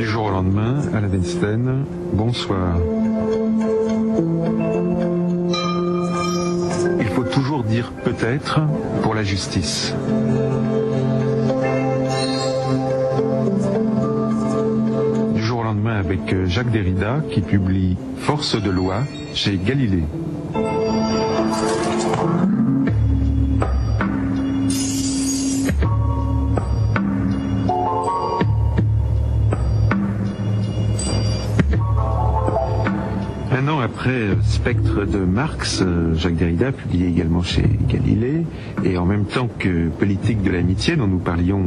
Du jour au lendemain, Alain Weinstein, bonsoir. Il faut toujours dire peut-être pour la justice. Du jour au lendemain avec Jacques Derrida qui publie Force de loi chez Galilée. Après Spectre de Marx, Jacques Derrida, publié également chez Galilée, et en même temps que Politique de l'amitié, dont nous parlions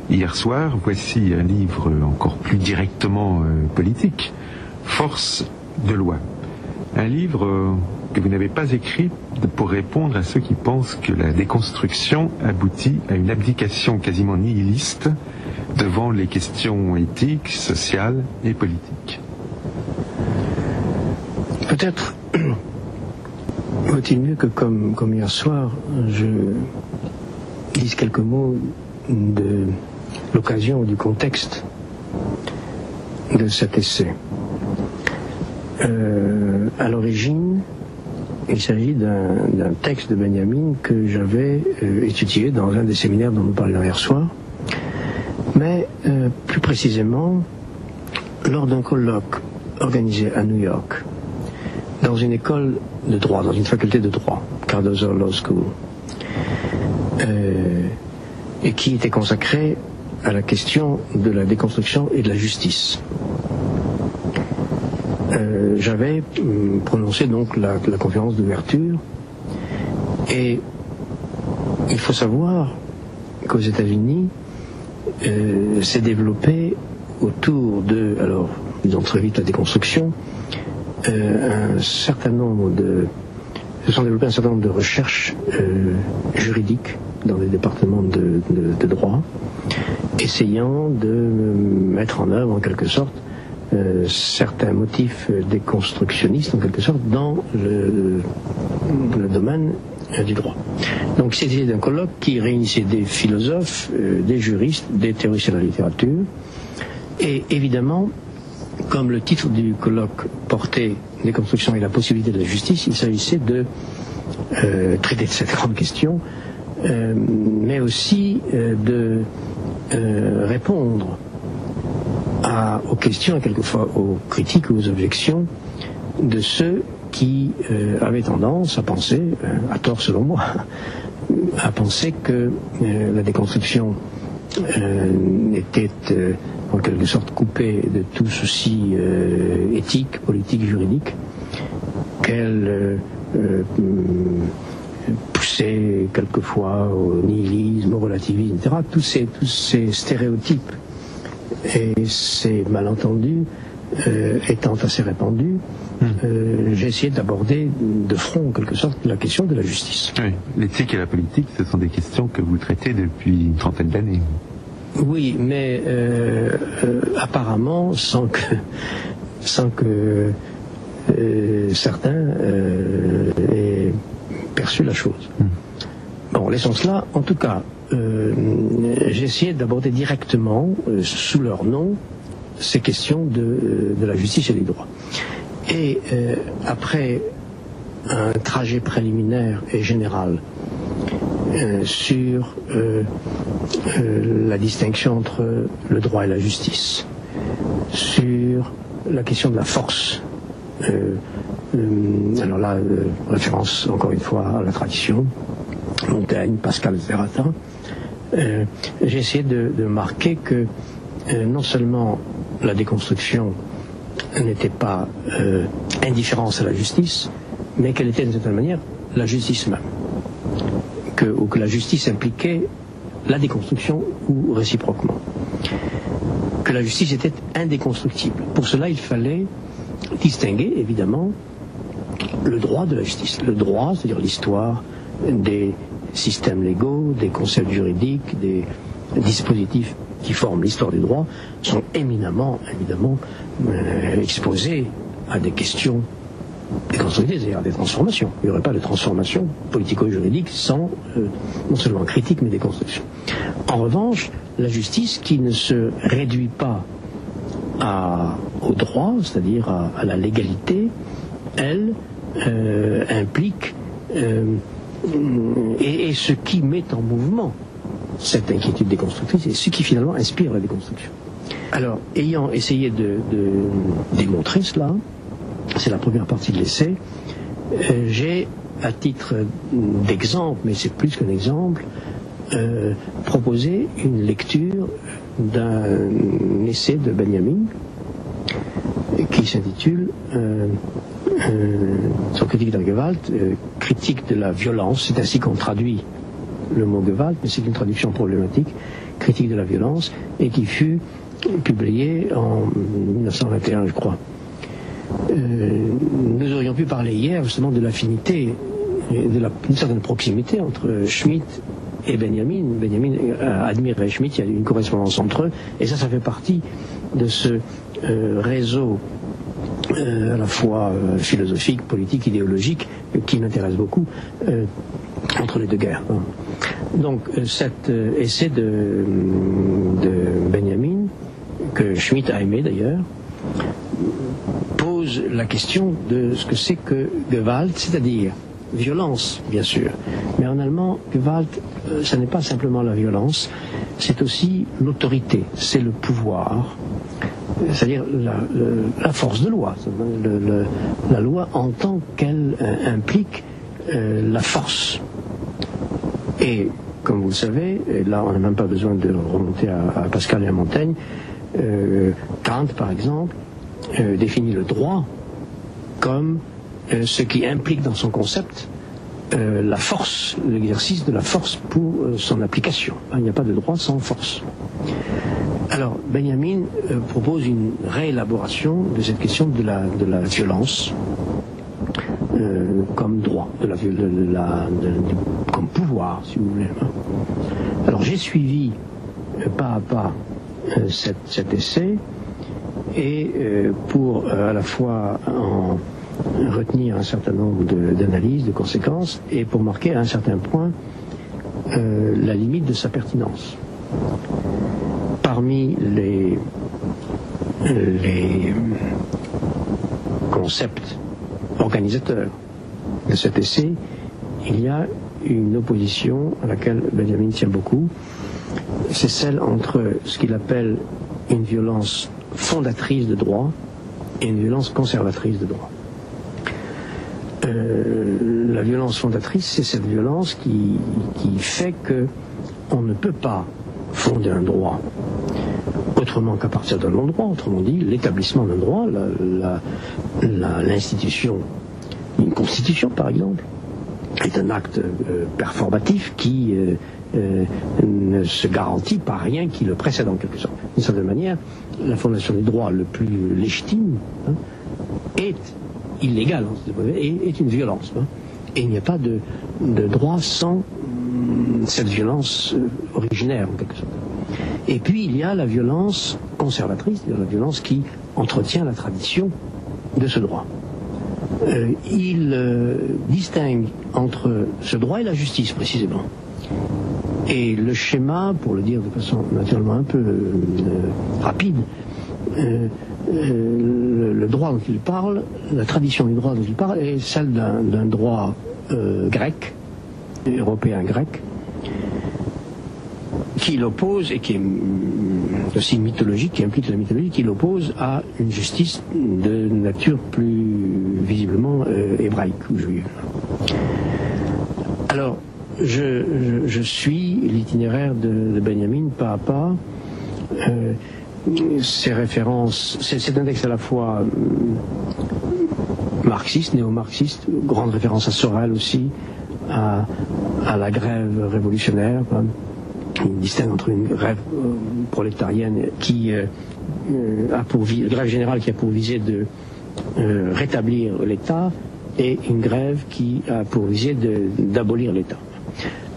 hier soir, voici un livre encore plus directement politique, Force de loi. Un livre que vous n'avez pas écrit pour répondre à ceux qui pensent que la déconstruction aboutit à une abdication quasiment nihiliste devant les questions éthiques, sociales et politiques. Peut-être vaut-il mieux que, comme hier soir, je dise quelques mots de l'occasion ou du contexte de cet essai. À l'origine, il s'agit d'un texte de Benjamin que j'avais étudié dans un des séminaires dont nous parlions hier soir, mais plus précisément lors d'un colloque organisé à New York, dans une école de droit, dans une faculté de droit, Cardozo Law School, et qui était consacrée à la question de la déconstruction et de la justice. J'avais prononcé donc la conférence d'ouverture, et il faut savoir qu'aux États-Unis, s'est développé autour de, alors disons très vite la déconstruction, se sont développées un certain nombre de recherches juridiques dans les départements de droit, essayant de mettre en œuvre en quelque sorte certains motifs déconstructionnistes en quelque sorte dans le domaine du droit. Donc c'était d'un colloque qui réunissait des philosophes, des juristes, des théoriciens de la littérature, et évidemment, comme le titre du colloque portait déconstruction et la possibilité de la justice, il s'agissait de traiter de cette grande question, mais aussi de répondre aux questions et quelquefois aux critiques ou aux objections de ceux qui avaient tendance à penser, à tort selon moi, à penser que la déconstruction était en quelque sorte coupée de tout souci éthique, politique, juridique, qu'elle poussait quelquefois au nihilisme, au relativisme, etc. Tous ces stéréotypes et ces malentendus étant assez répandus, j'ai essayé d'aborder de front, en quelque sorte, la question de la justice. Oui, l'éthique et la politique, ce sont des questions que vous traitez depuis une trentaine d'années. Oui, mais apparemment sans que certains aient perçu la chose. Bon, laissons cela. En tout cas, j'ai essayé d'aborder directement, sous leur nom, ces questions de la justice et des droits. Et après un trajet préliminaire et général sur la distinction entre le droit et la justice, sur la question de la force, alors là, référence encore une fois à la tradition, Montaigne, Pascal, etc., j'ai essayé de marquer que non seulement la déconstruction n'était pas indifférence à la justice, mais qu'elle était d'une certaine manière la justice même, ou que la justice impliquait la déconstruction ou réciproquement, que la justice était indéconstructible. Pour cela, il fallait distinguer évidemment le droit de la justice. Le droit, c'est-à-dire l'histoire des systèmes légaux, des concepts juridiques, des dispositifs qui forment l'histoire du droit, sont éminemment, évidemment, exposés à des questions déconstructives, c'est-à-dire à des transformations. Il n'y aurait pas de transformation politico-juridique sans non seulement critique, mais déconstruction. En revanche, la justice, qui ne se réduit pas au droit, c'est-à-dire à la légalité, elle implique et ce qui met en mouvement cette inquiétude déconstructrice et ce qui finalement inspire la déconstruction. Alors, ayant essayé de démontrer cela, c'est la première partie de l'essai, j'ai, à titre d'exemple, mais c'est plus qu'un exemple, proposé une lecture d'un essai de Benjamin qui s'intitule son critique de la Gewalt, critique de la violence, c'est ainsi qu'on traduit le mot Gewalt, mais c'est une traduction problématique, critique de la violence, et qui fut publié en 1921, je crois. Nous aurions pu parler hier justement de l'affinité, d'une certaine proximité entre Schmitt et Benjamin. Benjamin admirait Schmitt, il y a une correspondance entre eux, et ça fait partie de ce réseau à la fois philosophique, politique, idéologique, qui m'intéresse beaucoup, entre les deux guerres. Donc cet essai de Benjamin, que Schmitt a aimé d'ailleurs, pose la question de ce que c'est que Gewalt, c'est-à-dire violence, bien sûr. Mais en allemand, Gewalt, ce n'est pas simplement la violence, c'est aussi l'autorité, c'est le pouvoir, c'est-à-dire la force de loi. La loi en tant qu'elle implique la force. Et comme vous le savez, et là on n'a même pas besoin de remonter à Pascal et à Montaigne, Kant par exemple définit le droit comme ce qui implique dans son concept la force, l'exercice de la force pour son application. Il n'y a pas de droit sans force. Alors Benjamin propose une réélaboration de cette question de la violence comme droit, comme pouvoir, si vous voulez. Alors j'ai suivi pas à pas cet essai, et pour à la fois en retenir un certain nombre d'analyses, de conséquences, et pour marquer à un certain point la limite de sa pertinence. Parmi les concepts organisateurs de cet essai, il y a une opposition à laquelle Benjamin tient beaucoup, c'est celle entre ce qu'il appelle une violence fondatrice de droit et une violence conservatrice de droit. La violence fondatrice, c'est cette violence qui fait que on ne peut pas fonder un droit autrement qu'à partir d'un non-droit, autrement dit, l'établissement d'un droit, l'institution, une constitution par exemple, est un acte performatif qui ne se garantit par rien qui le précède en quelque sorte. D'une certaine manière, la fondation du droit le plus légitime est illégale, est une violence. Et il n'y a pas de droit sans cette violence originaire en quelque sorte. Et puis il y a la violence conservatrice, la violence qui entretient la tradition de ce droit. Il distingue entre ce droit et la justice précisément. Et le schéma, pour le dire de façon naturellement un peu rapide, le droit dont il parle, la tradition du droit dont il parle est celle d'un droit grec, européen grec, qui l'oppose, et qui est aussi mythologique, qui implique la mythologie, qui l'oppose à une justice de nature plus visiblement hébraïque ou juive. Alors, je suis l'itinéraire de Benjamin pas à pas. Ces références, c'est un texte à la fois marxiste, néo-marxiste, grande référence à Sorel aussi, à la grève révolutionnaire. Il distingue entre une grève prolétarienne qui a pour grève générale qui a pour visée de rétablir l'État, et une grève qui a pour visée d'abolir l'État.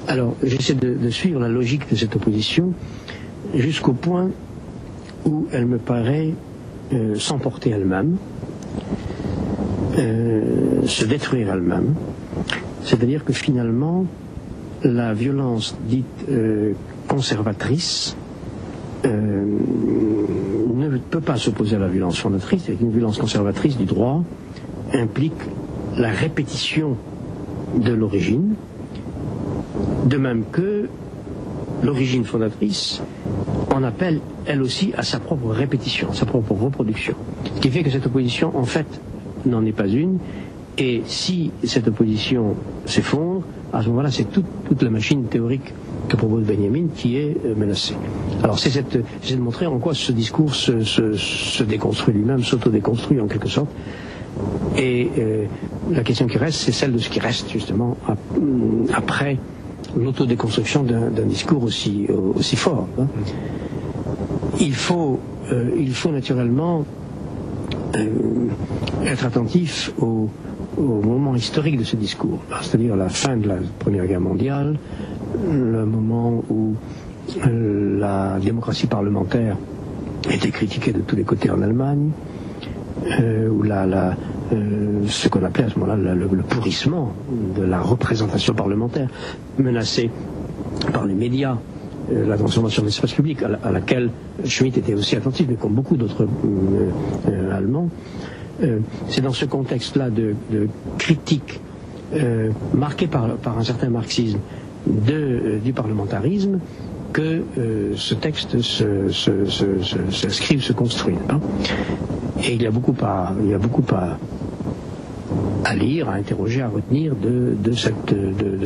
Alors j'essaie de suivre la logique de cette opposition jusqu'au point où elle me paraît s'emporter elle-même, se détruire elle-même. C'est-à-dire que finalement, la violence dite conservatrice ne peut pas s'opposer à la violence fondatrice, et qu'une violence conservatrice du droit implique la répétition de l'origine, de même que l'origine fondatrice en appelle elle aussi à sa propre répétition, sa propre reproduction. Ce qui fait que cette opposition, en fait, n'en est pas une, et si cette opposition s'effondre, à ce moment-là, c'est toute la machine théorique que propose Benjamin qui est menacée. Alors c'est de montrer en quoi ce discours se déconstruit lui-même, s'auto-déconstruit en quelque sorte. Et la question qui reste, c'est celle de ce qui reste justement après l'autodéconstruction d'un discours aussi fort. Hein. Il faut naturellement être attentif au moment historique de ce discours, c'est-à-dire la fin de la Première Guerre mondiale, le moment où la démocratie parlementaire était critiquée de tous les côtés en Allemagne, où ce qu'on appelait à ce moment-là le pourrissement de la représentation parlementaire, menacée par les médias, la transformation de l'espace public à laquelle Schmitt était aussi attentif, mais comme beaucoup d'autres Allemands. C'est dans ce contexte-là de critique marqué par un certain marxisme du parlementarisme que ce texte s'inscrit, se construit. Hein. Et il y a beaucoup à lire, à interroger, à retenir de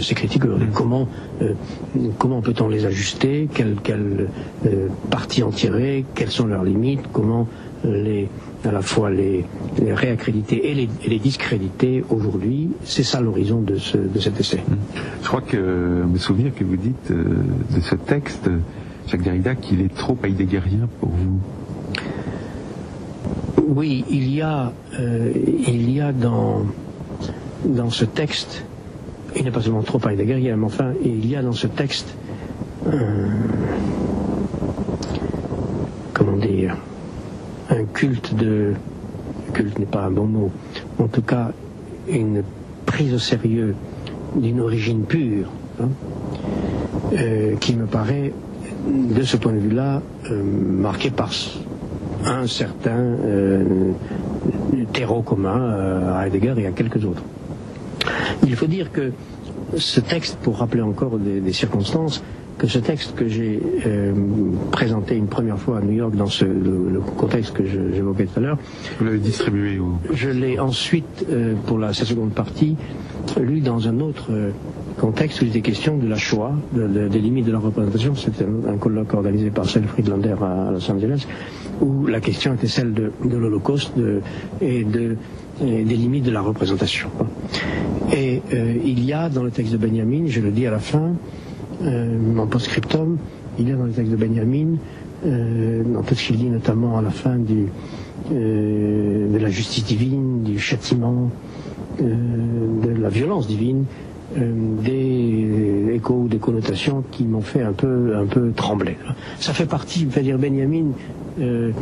ces critiques. Comment peut-on les ajuster, quelle partie en tirer, quelles sont leurs limites, comment à la fois les réaccréditer et les discréditer aujourd'hui. C'est ça l'horizon de cet essai. Je crois que me souvenir que vous dites de ce texte, Jacques Derrida, qu'il est trop heideggerien pour vous. Oui, il y a dans ce texte, il n'est pas seulement trop heideggerien, mais enfin, il y a dans ce texte, comment dire, un culte n'est pas un bon mot, en tout cas une prise au sérieux d'une origine pure, hein, qui me paraît, de ce point de vue-là, marqué par un certain terreau commun à Heidegger et à quelques autres. Il faut dire que ce texte, pour rappeler encore des circonstances, que ce texte que j'ai présenté une première fois à New York dans le contexte que j'évoquais tout à l'heure, vous l'avez distribué je l'ai ensuite, pour sa seconde partie, lu dans un autre contexte où il était question de la Shoah, des limites de la représentation. C'était un colloque organisé par Sel Friedlander à Los Angeles, où la question était celle de l'Holocauste et des limites de la représentation. Et il y a dans le texte de Benjamin, je le dis à la fin, en post-scriptum, il y a dans le texte de Benjamin, dans tout ce qu'il dit notamment à la fin de la justice divine, du châtiment, de la violence divine, des échos ou des connotations qui m'ont fait un peu trembler. Ça fait partie, c'est-à-dire Benjamin, le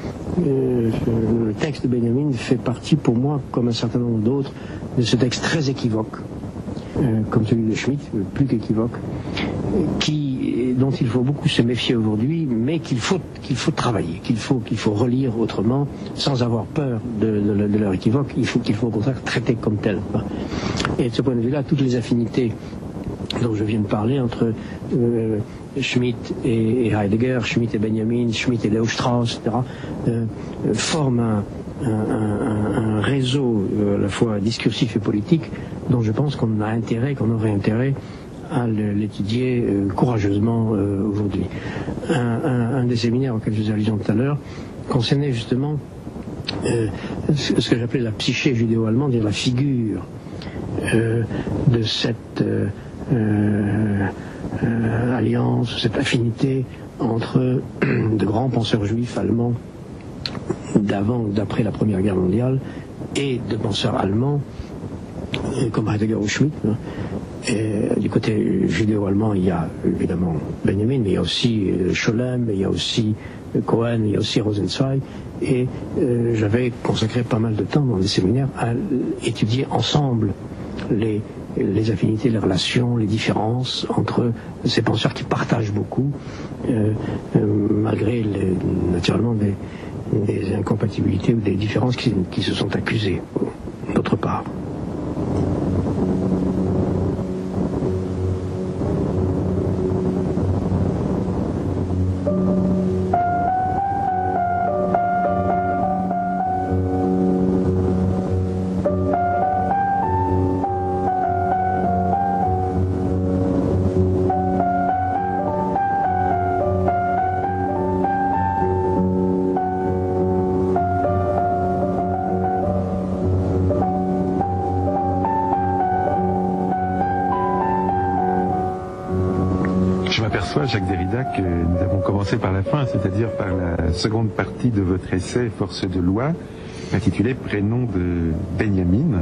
texte de Benjamin fait partie pour moi, comme un certain nombre d'autres, de ce texte très équivoque, comme celui de Schmitt, plus qu'équivoque, dont il faut beaucoup se méfier aujourd'hui, mais qu'il faut travailler, qu'il faut relire autrement, sans avoir peur de leur équivoque. Il faut au contraire traiter comme tel. Et de ce point de vue-là, toutes les affinités dont je viens de parler entre Schmitt et Heidegger, Schmitt et Benjamin, Schmitt et Leo Strauss, etc., forment un réseau à la fois discursif et politique dont je pense qu'on aurait intérêt à l'étudier courageusement aujourd'hui. Un des séminaires auxquels je faisais allusion tout à l'heure concernait justement ce que j'appelais la psyché judéo-allemande, c'est-à-dire la figure de cette alliance, cette affinité entre de grands penseurs juifs allemands d'après la Première Guerre mondiale et de penseurs allemands comme Heidegger ou Schmitt. Et du côté judéo-allemand, il y a évidemment Benjamin, mais il y a aussi Scholem, il y a aussi Cohen, il y a aussi Rosenzweig. Et j'avais consacré pas mal de temps dans des séminaires à étudier ensemble les affinités, les relations, les différences entre ces penseurs qui partagent beaucoup, malgré naturellement des incompatibilités ou des différences qui se sont accusées, d'autre part. Jacques Derrida, que nous avons commencé par la fin, c'est-à-dire par la seconde partie de votre essai Force de loi, intitulé Prénom de Benjamin,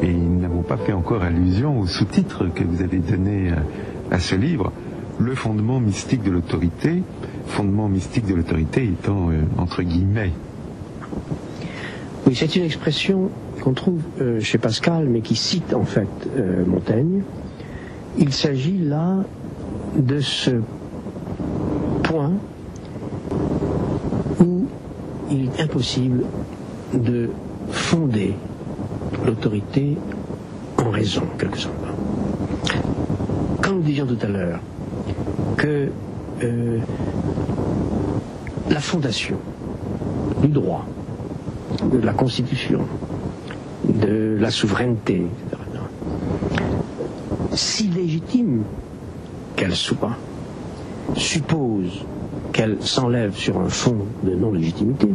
et nous n'avons pas fait encore allusion au sous-titre que vous avez donné à ce livre, Le fondement mystique de l'autorité, fondement mystique de l'autorité étant entre guillemets. Oui, c'est une expression qu'on trouve chez Pascal, mais qui cite en fait Montaigne. Il s'agit là de ce point où il est impossible de fonder l'autorité en raison, en quelque sorte. Quand nous disions tout à l'heure que la fondation du droit, de la Constitution, de la souveraineté, etc., si légitime qu'elle soit, suppose qu'elle s'enlève sur un fond de non-légitimité.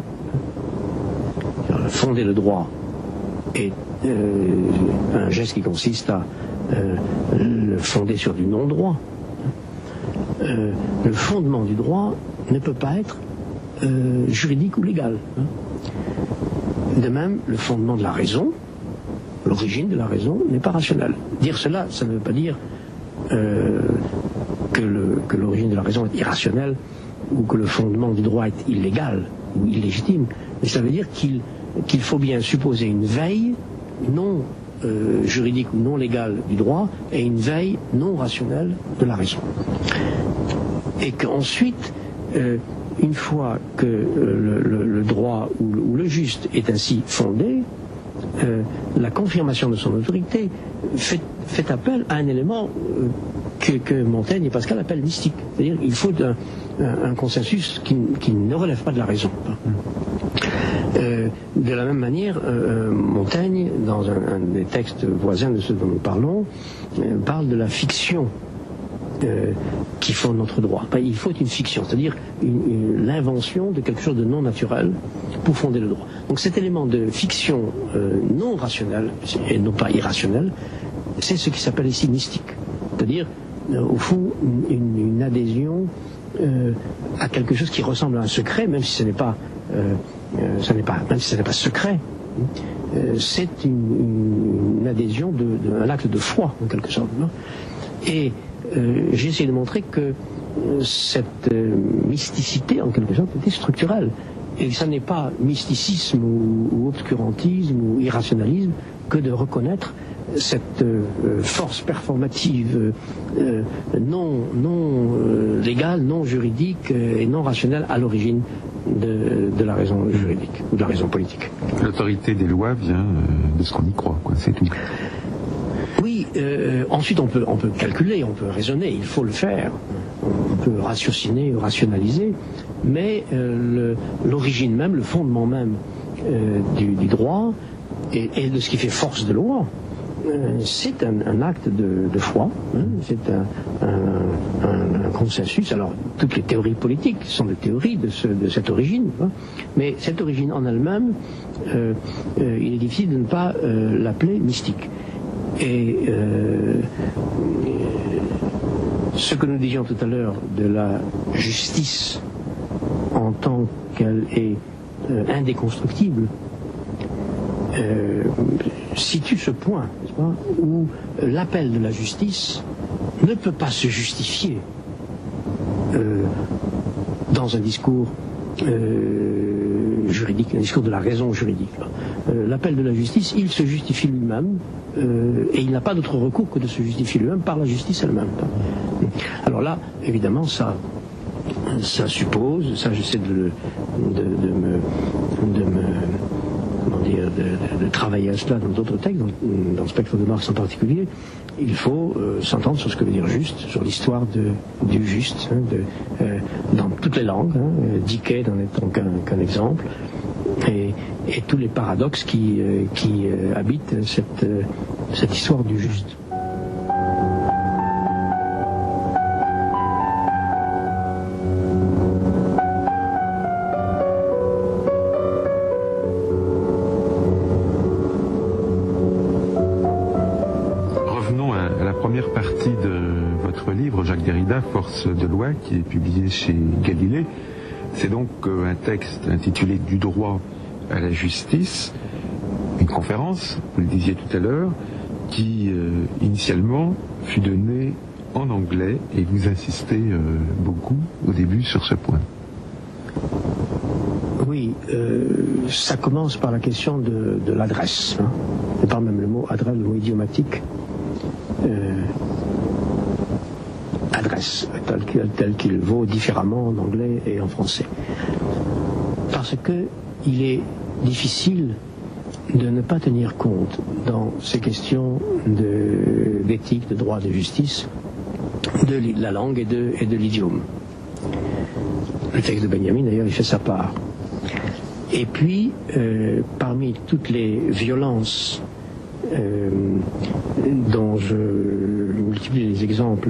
Fonder le droit est un geste qui consiste à le fonder sur du non-droit. Le fondement du droit ne peut pas être juridique ou légal. De même, le fondement de la raison, l'origine de la raison, n'est pas rationnel. Dire cela, ça ne veut pas dire que l'origine de la raison est irrationnelle ou que le fondement du droit est illégal ou illégitime, mais ça veut dire qu'il faut bien supposer une veille non juridique ou non légale du droit et une veille non rationnelle de la raison. Et qu'ensuite, une fois que le droit ou le juste est ainsi fondé, la confirmation de son autorité fait appel à un élément que Montaigne et Pascal appellent mystique. C'est-à-dire qu'il faut un consensus qui ne relève pas de la raison. De la même manière, Montaigne, dans un des textes voisins de ceux dont nous parlons, parle de la fiction qui fonde notre droit. Il faut une fiction, c'est-à-dire l'invention de quelque chose de non naturel pour fonder le droit. Donc cet élément de fiction non rationnelle, et non pas irrationnelle, c'est ce qui s'appelle ici mystique. C'est-à-dire, au fond, une adhésion à quelque chose qui ressemble à un secret, même si ce n'est pas secret. C'est une adhésion un acte de foi, en quelque sorte. Et j'ai essayé de montrer que cette mysticité, en quelque sorte, était structurelle. Et ça n'est pas mysticisme ou obscurantisme ou irrationalisme que de reconnaître cette force performative non légale, non juridique et non rationnelle à l'origine de la raison juridique ou de la raison politique. L'autorité des lois vient de ce qu'on y croit, quoi, c'est tout. Oui, ensuite on peut calculer, on peut raisonner, il faut le faire, on peut ratiociner, rationaliser, mais l'origine même, le fondement même du droit et de ce qui fait force de loi, c'est un acte de foi, c'est un consensus. Alors, toutes les théories politiques sont des théories de cette origine, mais cette origine en elle-même, il est difficile de ne pas l'appeler mystique. Et ce que nous disions tout à l'heure de la justice en tant qu'elle est indéconstructible, situe ce point, n'est-ce pas, où l'appel de la justice ne peut pas se justifier dans un discours juridique, un discours de la raison juridique. L'appel de la justice, il se justifie lui-même et il n'a pas d'autre recours que de se justifier lui-même par la justice elle-même. Alors là, évidemment, ça suppose, ça j'essaie de de travailler à cela dans d'autres textes, dans le spectre de Marx en particulier, il faut s'entendre sur ce que veut dire juste, sur l'histoire du juste, dans toutes les langues, Dickey n'en étant qu'un exemple, et tous les paradoxes qui habitent cette histoire du juste. Jacques Derrida, Force de loi, qui est publié chez Galilée. C'est donc un texte intitulé Du droit à la justice, une conférence, vous le disiez tout à l'heure, qui initialement fut donnée en anglais, et vous insistez beaucoup au début sur ce point. Oui, ça commence par la question de l'adresse. Je parle même le mot adresse, le mot idiomatique. Adresse, tel qu'il vaut différemment en anglais et en français. Parce que il est difficile de ne pas tenir compte dans ces questions d'éthique, de droit, de justice, de la langue et de l'idiome. Le texte de Benjamin, d'ailleurs, il fait sa part. Et puis, parmi toutes les violences dont je multiplie les exemples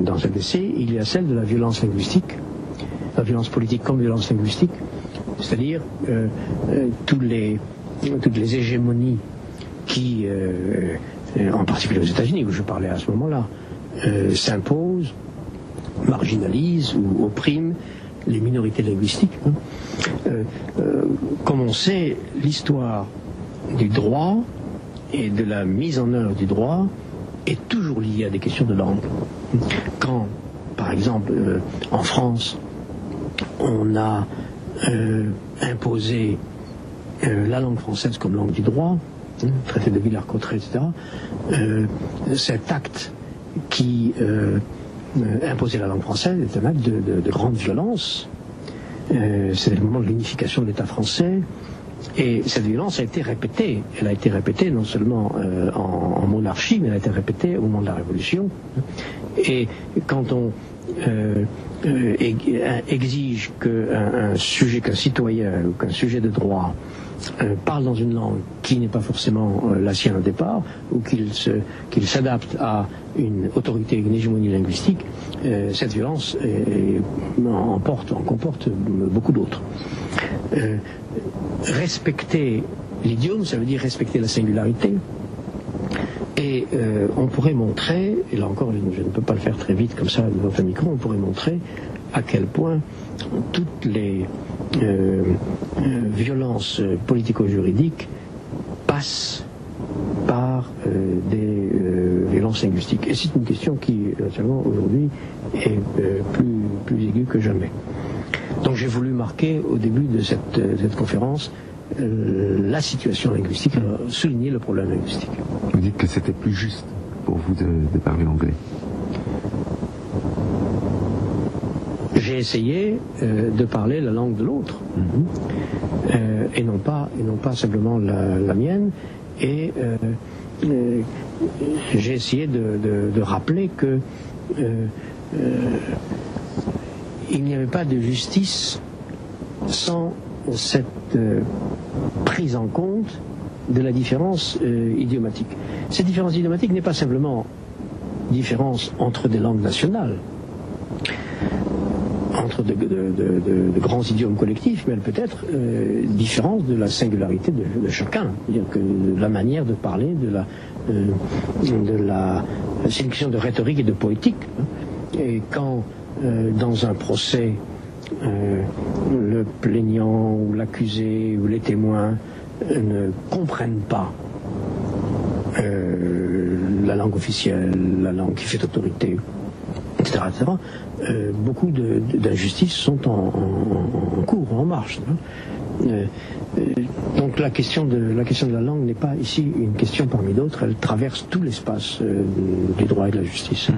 dans cet essai, il y a celle de la violence linguistique, la violence politique comme violence linguistique, c'est-à-dire toutes les hégémonies qui, en particulier aux États-Unis où je parlais à ce moment-là, s'imposent, marginalisent ou oppriment les minorités linguistiques. Comme on sait, l'histoire du droit et de la mise en œuvre du droit est toujours liée à des questions de langue. Quand, par exemple, en France, on a imposé la langue française comme langue du droit, traité de Villers-Cotterêts, etc., cet acte qui imposait la langue française est un acte de grande violence. C'est le moment de l'unification de l'État français. Et cette violence a été répétée. Elle a été répétée non seulement en monarchie, mais elle a été répétée au moment de la Révolution. Et quand on exige qu'un citoyen ou qu'un sujet de droit parle dans une langue qui n'est pas forcément la sienne au départ, ou qu'il s'adapte à une autorité, une hégémonie linguistique, cette violence en comporte beaucoup d'autres. Respecter l'idiome, ça veut dire respecter la singularité. Et on pourrait montrer, et là encore je ne peux pas le faire très vite comme ça devant un micro, on pourrait montrer à quel point toutes les violences politico-juridiques passent par des violences linguistiques. Et c'est une question qui, naturellement, aujourd'hui, est plus aiguë que jamais. Donc j'ai voulu marquer au début de cette conférence la situation linguistique, souligner le problème linguistique. Vous dites que c'était plus juste pour vous de parler anglais. J'ai essayé de parler la langue de l'autre, et non pas simplement la mienne, et j'ai essayé de rappeler que il n'y avait pas de justice sans cette prise en compte de la différence idiomatique. Cette différence idiomatique n'est pas simplement différence entre des langues nationales, entre de grands idiomes collectifs, mais elle peut être différence de la singularité de chacun. C'est-à-dire que la manière de parler, c'est une question de rhétorique et de poétique. Et quand dans un procès, le plaignant ou l'accusé ou les témoins ne comprennent pas la langue officielle, la langue qui fait autorité, etc., beaucoup d'injustices sont en cours, en marche. Donc la question de la langue n'est pas ici une question parmi d'autres, elle traverse tout l'espace du droit et de la justice.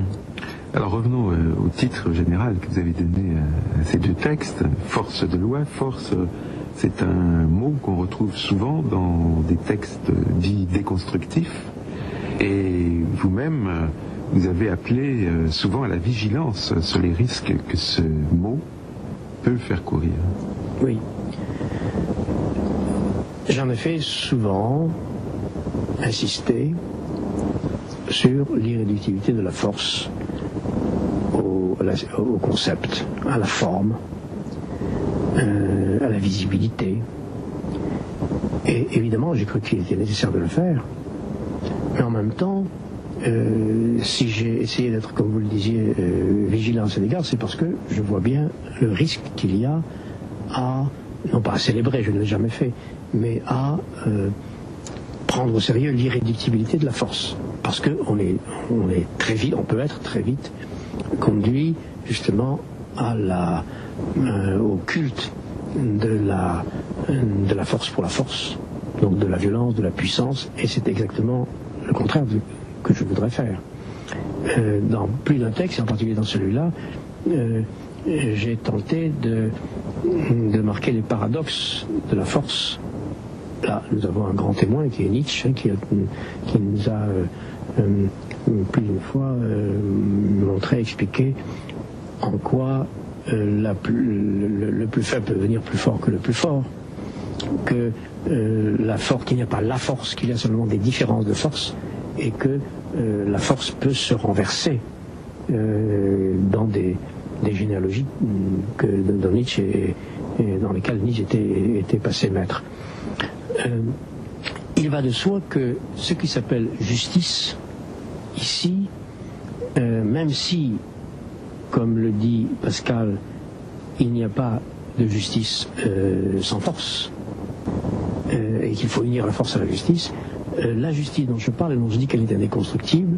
Alors revenons au titre général que vous avez donné à ces deux textes, Force de loi, force C'est un mot qu'on retrouve souvent dans des textes dits déconstructifs. Et vous-même, vous avez appelé souvent à la vigilance sur les risques que ce mot peut faire courir. Oui. J'en ai fait souvent insister sur l'irréductibilité de la force au concept, à la forme, à la visibilité. Et évidemment, j'ai cru qu'il était nécessaire de le faire. Mais en même temps, si j'ai essayé d'être, comme vous le disiez, vigilant à cet égard, c'est parce que je vois bien le risque qu'il y a à, non pas à célébrer, je ne l'ai jamais fait, mais à prendre au sérieux l'irréductibilité de la force. Parce qu'on est très vite, on peut être très vite conduit justement au culte de la force pour la force, donc de la violence, de la puissance, et c'est exactement le contraire que je voudrais faire. Dans plus d'un texte, en particulier dans celui-là, j'ai tenté de marquer les paradoxes de la force. Là, nous avons un grand témoin qui est Nietzsche, qui nous a plus d'une fois montré, expliqué en quoi le plus faible peut devenir plus fort que le plus fort, que qu'il n'y a pas la force, qu'il y a seulement des différences de force, et que la force peut se renverser dans des généalogies dans Nietzsche et dans lesquelles Nietzsche était passé maître. Il va de soi que ce qui s'appelle justice, ici, même si, comme le dit Pascal, il n'y a pas de justice sans force, et qu'il faut unir la force à la justice dont je parle et dont je dis qu'elle est indeconstructible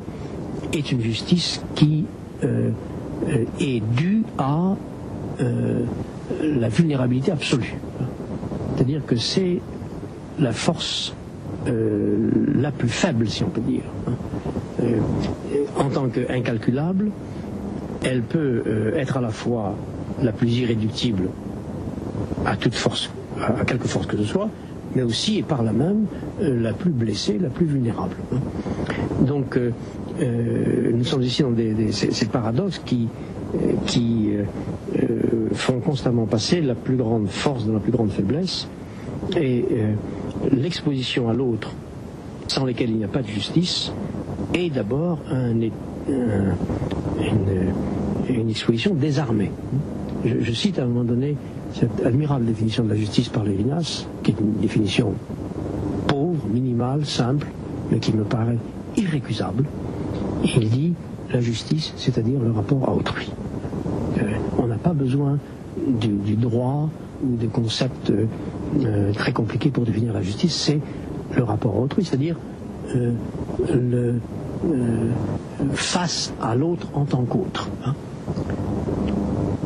est une justice qui est due à la vulnérabilité absolue. C'est-à-dire que c'est la force la plus faible, si on peut dire. En tant qu'incalculable, elle peut être à la fois la plus irréductible à toute force, à quelque force que ce soit, mais aussi et par là même la plus blessée, la plus vulnérable. Donc nous sommes ici dans ces paradoxes qui font constamment passer la plus grande force dans la plus grande faiblesse, et l'exposition à l'autre sans lesquels il n'y a pas de justice est d'abord une exposition désarmée. Je cite à un moment donné cette admirable définition de la justice par Lévinas, qui est une définition pauvre, minimale, simple, mais qui me paraît irrécusable. Il dit la justice, c'est-à-dire le rapport à autrui. On n'a pas besoin du droit ou de concepts très compliqués pour définir la justice, c'est le rapport à autrui, c'est-à-dire face à l'autre en tant qu'autre.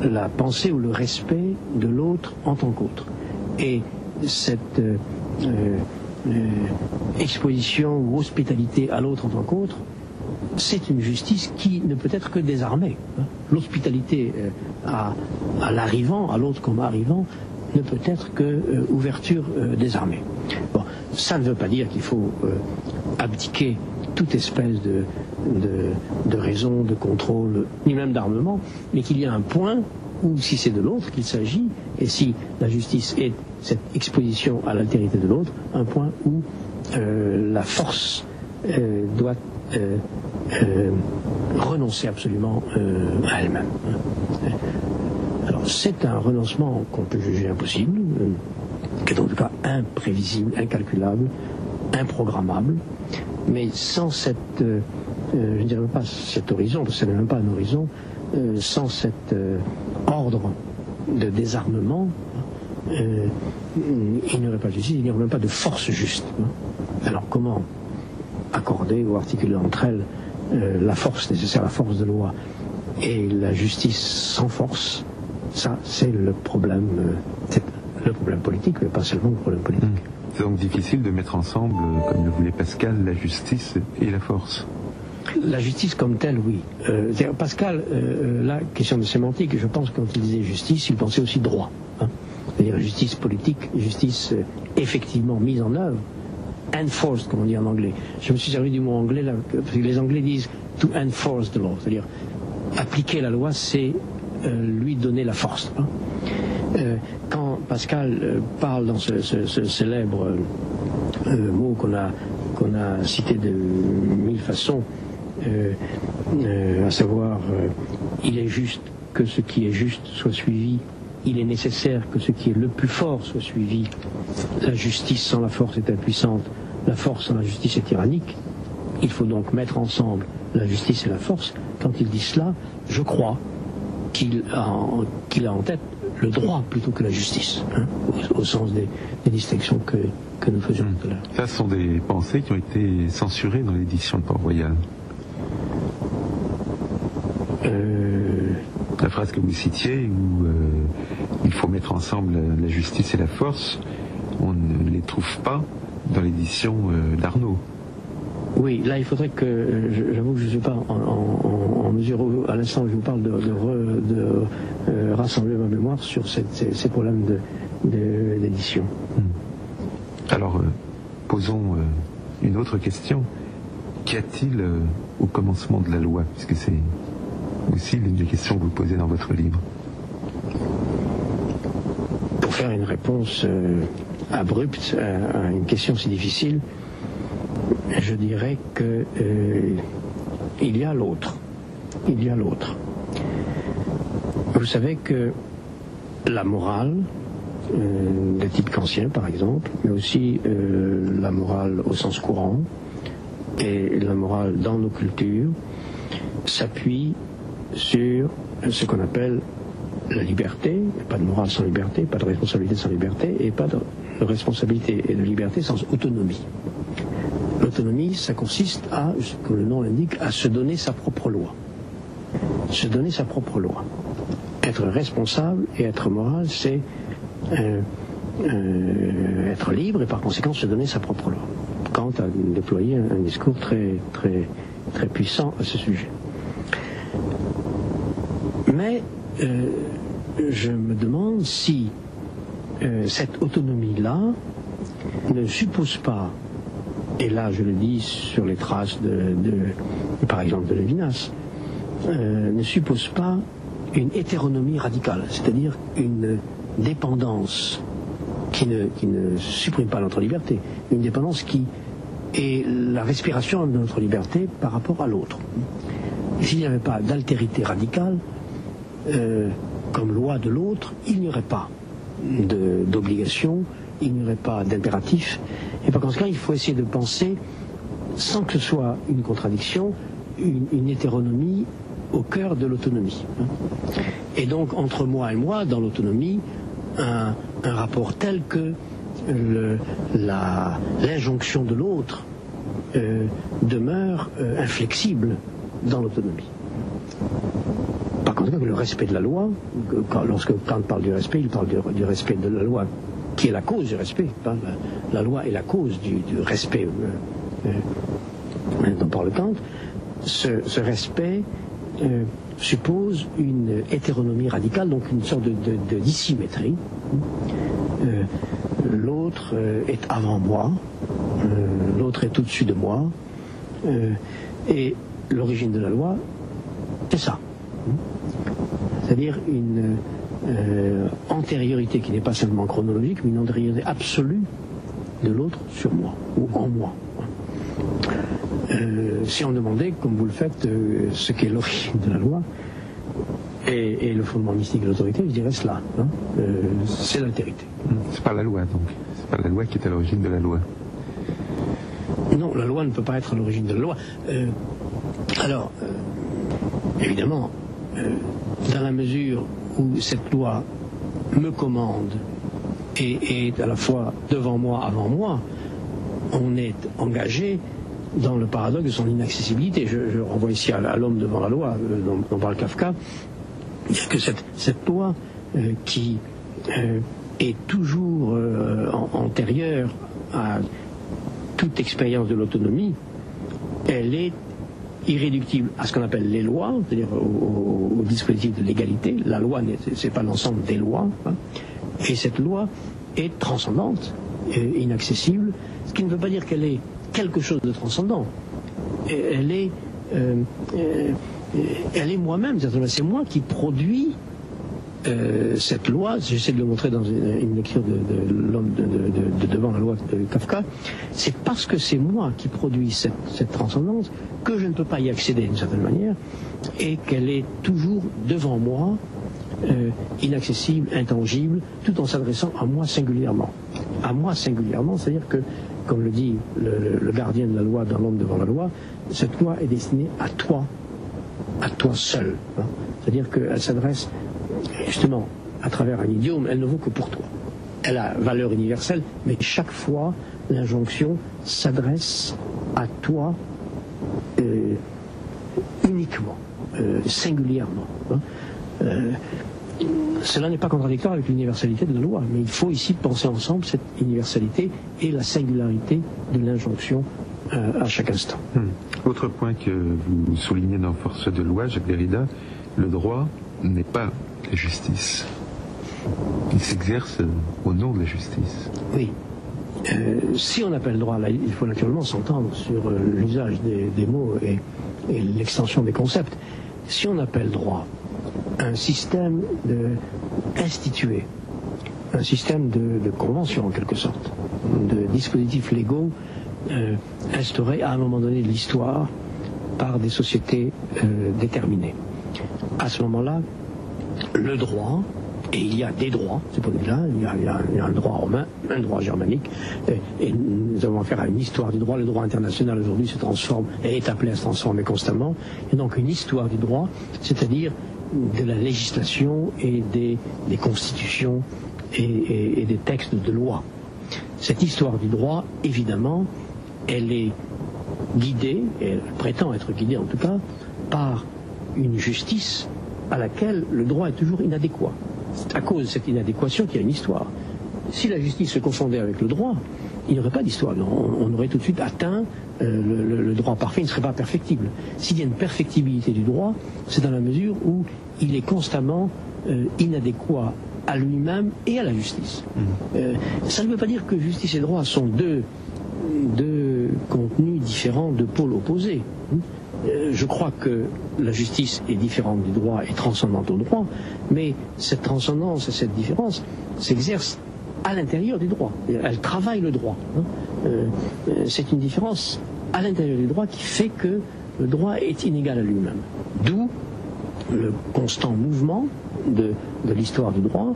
La pensée ou le respect de l'autre en tant qu'autre. Et cette exposition ou hospitalité à l'autre en tant qu'autre, c'est une justice qui ne peut être que désarmée. L'hospitalité à l'arrivant, à l'autre comme arrivant, ne peut être que ouverture désarmée. Bon, ça ne veut pas dire qu'il faut abdiquer toute espèce de raison, de contrôle, ni même d'armement, mais qu'il y a un point où, si c'est de l'autre qu'il s'agit, et si la justice est cette exposition à l'altérité de l'autre, un point où la force doit renoncer absolument à elle-même. Alors c'est un renoncement qu'on peut juger impossible, qui est en tout cas imprévisible, incalculable, improgrammable, mais sans cette, je ne dirais pas cet horizon, parce que ce n'est même pas un horizon, sans cet ordre de désarmement, il n'y aurait pas de justice, il n'y aurait même pas de force juste. Alors comment accorder ou articuler entre elles la force nécessaire, la force de loi, et la justice sans force? Ça, c'est le problème politique, mais pas seulement le problème politique. C'est donc difficile de mettre ensemble, comme le voulait Pascal, la justice et la force. La justice comme telle, oui. Pascal, la question de sémantique, je pense que quand il disait justice, il pensait aussi droit. c'est-à-dire justice politique, justice effectivement mise en œuvre, enforced comme on dit en anglais. Je me suis servi du mot anglais là, parce que les Anglais disent to enforce the law, c'est-à-dire appliquer la loi, c'est lui donner la force. Hein. Quand Pascal parle dans ce célèbre mot qu'on a cité de mille façons, à savoir il est juste que ce qui est juste soit suivi, il est nécessaire que ce qui est le plus fort soit suivi, la justice sans la force est impuissante, la force sans la justice est tyrannique, il faut donc mettre ensemble la justice et la force. Quand il dit cela, je crois qu'il a en tête le droit plutôt que la justice, hein, au sens des distinctions que nous faisions tout à l'heure. Ça, ce sont des pensées qui ont été censurées dans l'édition de Port-Royal. La phrase que vous citiez, où il faut mettre ensemble la justice et la force, on ne les trouve pas dans l'édition d'Arnaud. Oui, là il faudrait que, j'avoue que je ne suis pas en mesure, à l'instant où je vous parle, de rassembler ma mémoire sur ces problèmes d'édition. Alors, posons une autre question. Qu'y a-t-il au commencement de la loi, puisque c'est aussi l'une des questions que vous posez dans votre livre? Pour faire une réponse abrupte à une question si difficile, je dirais que il y a l'autre. Il y a l'autre. Vous savez que la morale, de type kantien par exemple, mais aussi la morale au sens courant et la morale dans nos cultures, s'appuie sur ce qu'on appelle la liberté. Pas de morale sans liberté, pas de responsabilité sans liberté, et pas de responsabilité et de liberté sans autonomie. L'autonomie, ça consiste à, comme le nom l'indique, à se donner sa propre loi. Se donner sa propre loi. Être responsable et être moral, c'est être libre et par conséquent se donner sa propre loi. Kant a déployé un discours très, très, très puissant à ce sujet. Mais je me demande si cette autonomie-là ne suppose pas, et là je le dis sur les traces par exemple de Lévinas, ne suppose pas une hétéronomie radicale, c'est-à-dire une dépendance qui ne supprime pas notre liberté, une dépendance qui est la respiration de notre liberté par rapport à l'autre. Et s'il n'y avait pas d'altérité radicale, comme loi de l'autre, il n'y aurait pas d'obligation, il n'y aurait pas d'impératif, et par conséquent il faut essayer de penser, sans que ce soit une contradiction, une hétéronomie au cœur de l'autonomie. Et donc entre moi et moi, dans l'autonomie, un rapport tel que l'injonction de l'autre demeure inflexible dans l'autonomie. Par contre, le respect de la loi, lorsque Kant parle du respect, il parle du respect de la loi, qui est la cause du respect. La loi est la cause du respect dont parle Kant. Ce respect suppose une hétéronomie radicale, donc une sorte de dissymétrie. L'autre est avant moi, l'autre est au-dessus de moi, et l'origine de la loi, c'est ça. C'est-à-dire une antériorité qui n'est pas seulement chronologique, mais une antériorité absolue de l'autre sur moi, ou en moi. Si on demandait, comme vous le faites, ce qu'est l'origine de la loi et le fondement mystique de l'autorité, je dirais cela. Hein, c'est l'altérité. C'est pas la loi, donc. C'est pas la loi qui est à l'origine de la loi. Non, la loi ne peut pas être à l'origine de la loi. Alors, évidemment, dans la mesure où cette loi me commande et est à la fois devant moi, avant moi, on est engagé dans le paradoxe de son inaccessibilité. Je renvoie ici à l'homme devant la loi, dont parle Kafka, dire que cette loi qui est toujours antérieure à toute expérience de l'autonomie, elle est irréductible à ce qu'on appelle les lois, c'est-à-dire au dispositif de l'égalité. La loi, c'est pas l'ensemble des lois, hein, Et cette loi est transcendante, inaccessible, ce qui ne veut pas dire qu'elle est quelque chose de transcendant. Elle est moi-même, c'est moi qui produis cette loi. J'essaie de le montrer dans une lecture de l'homme de Devant la loi de Kafka. C'est parce que c'est moi qui produis cette transcendance que je ne peux pas y accéder d'une certaine manière, et qu'elle est toujours devant moi, inaccessible, intangible, tout en s'adressant à moi singulièrement. À moi singulièrement, c'est-à-dire que, comme le dit le gardien de la loi dans L'homme devant la loi, cette loi est destinée à toi seul. Hein. C'est-à-dire qu'elle s'adresse justement à travers un idiome, elle ne vaut que pour toi. Elle a valeur universelle, mais chaque fois, l'injonction s'adresse à toi uniquement, singulièrement. Hein. Cela n'est pas contradictoire avec l'universalité de la loi, mais il faut ici penser ensemble cette universalité et la singularité de l'injonction à chaque instant. Autre point que vous soulignez dans Force de loi, Jacques Derrida, le droit n'est pas la justice. Il s'exerce au nom de la justice. Oui. Si on appelle droit, là, il faut naturellement s'entendre sur l'usage des mots et l'extension des concepts. Si on appelle droit un système institué, un système de convention en quelque sorte, de dispositifs légaux instaurés à un moment donné de l'histoire par des sociétés déterminées. À ce moment-là, le droit, et il y a des droits, c'est pour dire là, il y a un droit romain, un droit germanique, et nous avons affaire à une histoire du droit. Le droit international aujourd'hui se transforme et est appelé à se transformer constamment. Et donc une histoire du droit, c'est-à-dire de la législation et des constitutions et des textes de loi. Cette histoire du droit, évidemment, elle est guidée, et elle prétend être guidée en tout cas, par une justice à laquelle le droit est toujours inadéquat. C'est à cause de cette inadéquation qu'il y a une histoire. Si la justice se confondait avec le droit, il n'y aurait pas d'histoire. On aurait tout de suite atteint le droit parfait, il ne serait pas perfectible. S'il y a une perfectibilité du droit, c'est dans la mesure où il est constamment inadéquat à lui-même et à la justice. Ça ne veut pas dire que justice et droit sont deux contenus différents, deux pôles opposés. Je crois que la justice est différente du droit et transcendante au droit, mais cette transcendance et cette différence s'exercent à l'intérieur du droit. Elle travaille le droit. C'est une différence à l'intérieur du droit qui fait que le droit est inégal à lui-même. D'où le constant mouvement de l'histoire du droit,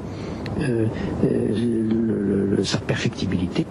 sa perfectibilité.